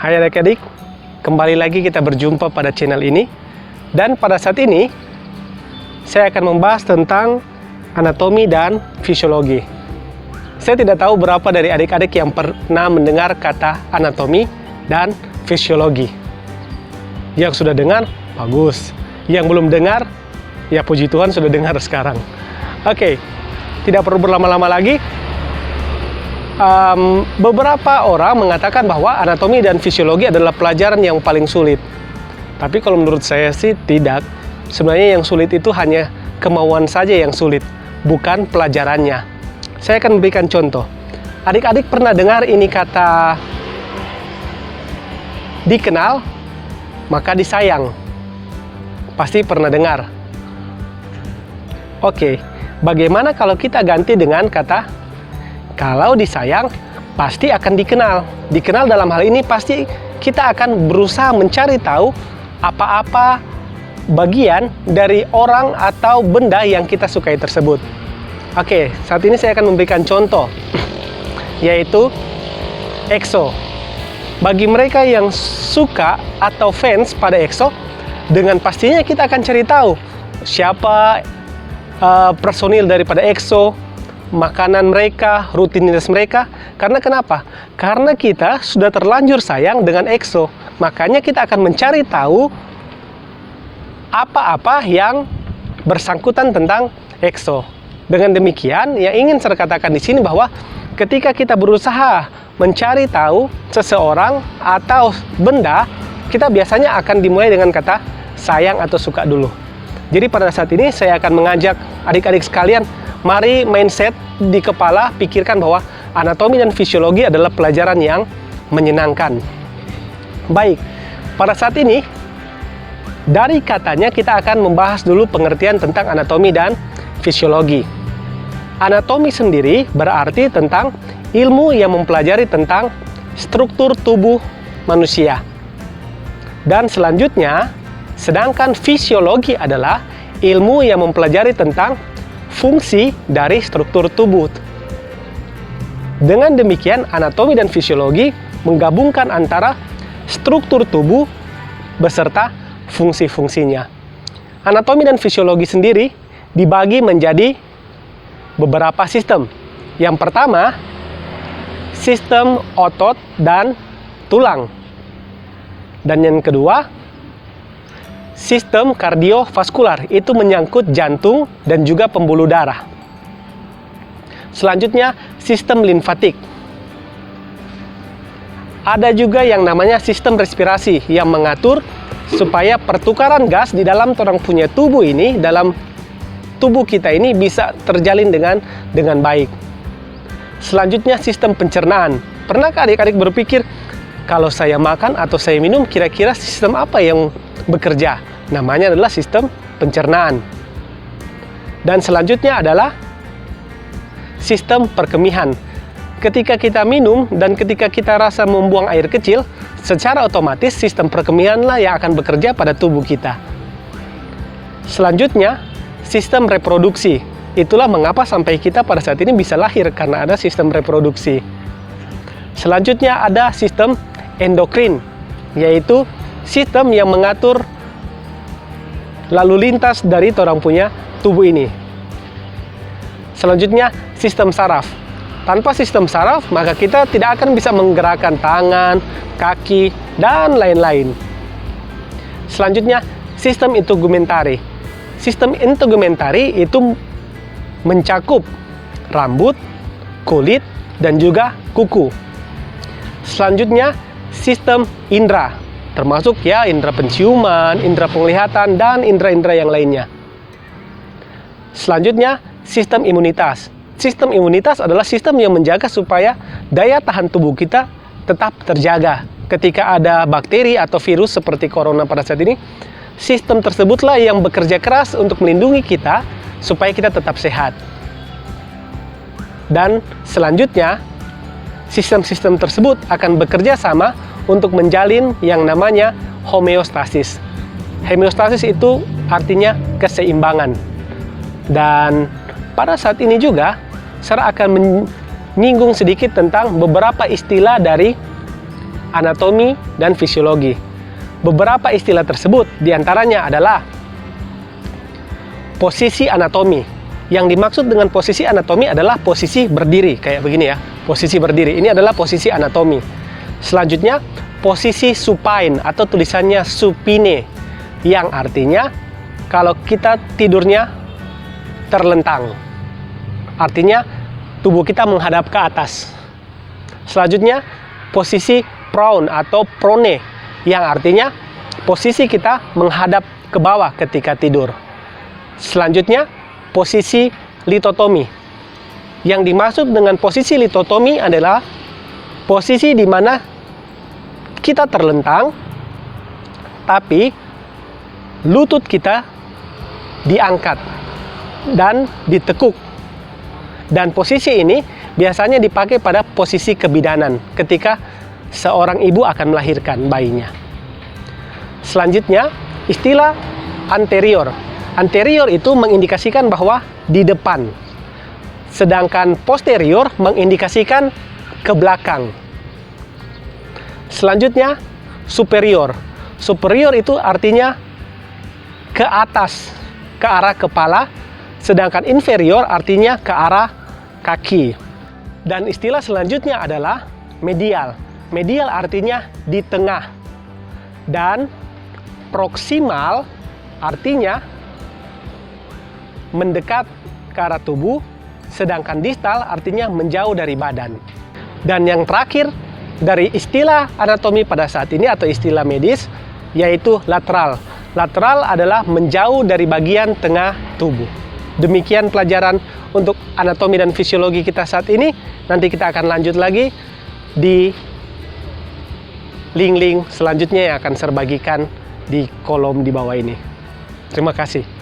Hai adik-adik, kembali lagi kita berjumpa pada channel ini. Dan pada saat ini, saya akan membahas tentang anatomi dan fisiologi. Saya tidak tahu berapa dari adik-adik yang pernah mendengar kata anatomi dan fisiologi. Yang sudah dengar, bagus. Yang belum dengar, ya puji Tuhan sudah dengar sekarang. Oke, tidak perlu berlama-lama lagi. Beberapa orang mengatakan bahwa anatomi dan fisiologi adalah pelajaran yang paling sulit. Tapi kalau menurut saya sih tidak. Sebenarnya yang sulit itu hanya kemauan saja yang sulit, bukan pelajarannya. Saya akan memberikan contoh. Adik-adik pernah dengar ini kata dikenal, maka disayang. Pasti pernah dengar. Oke, bagaimana kalau kita ganti dengan kata kalau disayang, pasti akan dikenal. Dikenal dalam hal ini pasti kita akan berusaha mencari tahu apa-apa bagian dari orang atau benda yang kita sukai tersebut. Oke, saat ini saya akan memberikan contoh, yaitu EXO. Bagi mereka yang suka atau fans pada EXO, dengan pastinya kita akan cari tahu siapa personil daripada EXO, makanan mereka, rutinitas mereka. Karena kenapa? Karena kita sudah terlanjur sayang dengan EXO. Makanya kita akan mencari tahu apa-apa yang bersangkutan tentang EXO. Dengan demikian, yang ingin saya katakan di sini bahwa ketika kita berusaha mencari tahu seseorang atau benda, kita biasanya akan dimulai dengan kata sayang atau suka dulu. Jadi pada saat ini saya akan mengajak adik-adik sekalian, mari mindset di kepala pikirkan bahwa anatomi dan fisiologi adalah pelajaran yang menyenangkan. Baik, pada saat ini dari katanya kita akan membahas dulu pengertian tentang anatomi dan fisiologi. Anatomi sendiri berarti tentang ilmu yang mempelajari tentang struktur tubuh manusia. Dan selanjutnya, sedangkan fisiologi adalah ilmu yang mempelajari tentang fungsi dari struktur tubuh. Dengan demikian, anatomi dan fisiologi menggabungkan antara struktur tubuh beserta fungsi-fungsinya. Anatomi dan fisiologi sendiri dibagi menjadi beberapa sistem. Yang pertama, sistem otot dan tulang. Dan yang kedua, sistem kardiovaskular, itu menyangkut jantung dan juga pembuluh darah. Selanjutnya, sistem limfatik. Ada juga yang namanya sistem respirasi yang mengatur supaya pertukaran gas di dalam orang punya tubuh ini, dalam tubuh kita ini bisa terjalin dengan baik. Selanjutnya, sistem pencernaan. Pernahkah adik-adik berpikir, kalau saya makan atau saya minum, kira-kira sistem apa yang bekerja? Namanya adalah sistem pencernaan. Dan selanjutnya adalah sistem perkemihan. Ketika kita minum dan ketika kita rasa membuang air kecil, secara otomatis sistem perkemihanlah yang akan bekerja pada tubuh kita. Selanjutnya, sistem reproduksi. Itulah mengapa sampai kita pada saat ini bisa lahir, karena ada sistem reproduksi. Selanjutnya ada sistem endokrin, yaitu sistem yang mengatur lalu lintas dari orang punya tubuh ini. Selanjutnya, sistem saraf. Tanpa sistem saraf, maka kita tidak akan bisa menggerakkan tangan, kaki, dan lain-lain. Selanjutnya, sistem integumentari. Sistem integumentari itu mencakup rambut, kulit, dan juga kuku. Selanjutnya, sistem indera, termasuk ya indera penciuman, indera penglihatan, dan indera-indera yang lainnya. Selanjutnya, sistem imunitas. Sistem imunitas adalah sistem yang menjaga supaya daya tahan tubuh kita tetap terjaga. Ketika ada bakteri atau virus seperti corona pada saat ini, sistem tersebutlah yang bekerja keras untuk melindungi kita supaya kita tetap sehat. Dan selanjutnya, sistem-sistem tersebut akan bekerja sama untuk menjalin yang namanya homeostasis. Homeostasis itu artinya keseimbangan. Dan pada saat ini juga, saya akan menyinggung sedikit tentang beberapa istilah dari anatomi dan fisiologi. Beberapa istilah tersebut diantaranya adalah posisi anatomi. Yang dimaksud dengan posisi anatomi adalah posisi berdiri, kayak begini ya. Posisi berdiri, ini adalah posisi anatomi. Selanjutnya, posisi supine atau tulisannya supine, yang artinya kalau kita tidurnya terlentang. Artinya tubuh kita menghadap ke atas. Selanjutnya, posisi prone atau prone, yang artinya posisi kita menghadap ke bawah ketika tidur. Selanjutnya, posisi litotomi. Yang dimaksud dengan posisi litotomi adalah posisi di mana kita terlentang, tapi lutut kita diangkat dan ditekuk. Dan posisi ini biasanya dipakai pada posisi kebidanan ketika seorang ibu akan melahirkan bayinya. Selanjutnya, istilah anterior. Anterior itu mengindikasikan bahwa di depan, sedangkan posterior mengindikasikan ke belakang. Selanjutnya, superior. Superior itu artinya ke atas, ke arah kepala, sedangkan inferior artinya ke arah kaki. Dan istilah selanjutnya adalah medial. Medial artinya di tengah. Dan proksimal artinya mendekat ke arah tubuh, sedangkan distal artinya menjauh dari badan. Dan yang terakhir dari istilah anatomi pada saat ini atau istilah medis yaitu lateral. Lateral adalah menjauh dari bagian tengah tubuh. Demikian pelajaran untuk anatomi dan fisiologi kita saat ini. Nanti kita akan lanjut lagi di link-link selanjutnya yang akan saya bagikan di kolom di bawah ini. Terima kasih.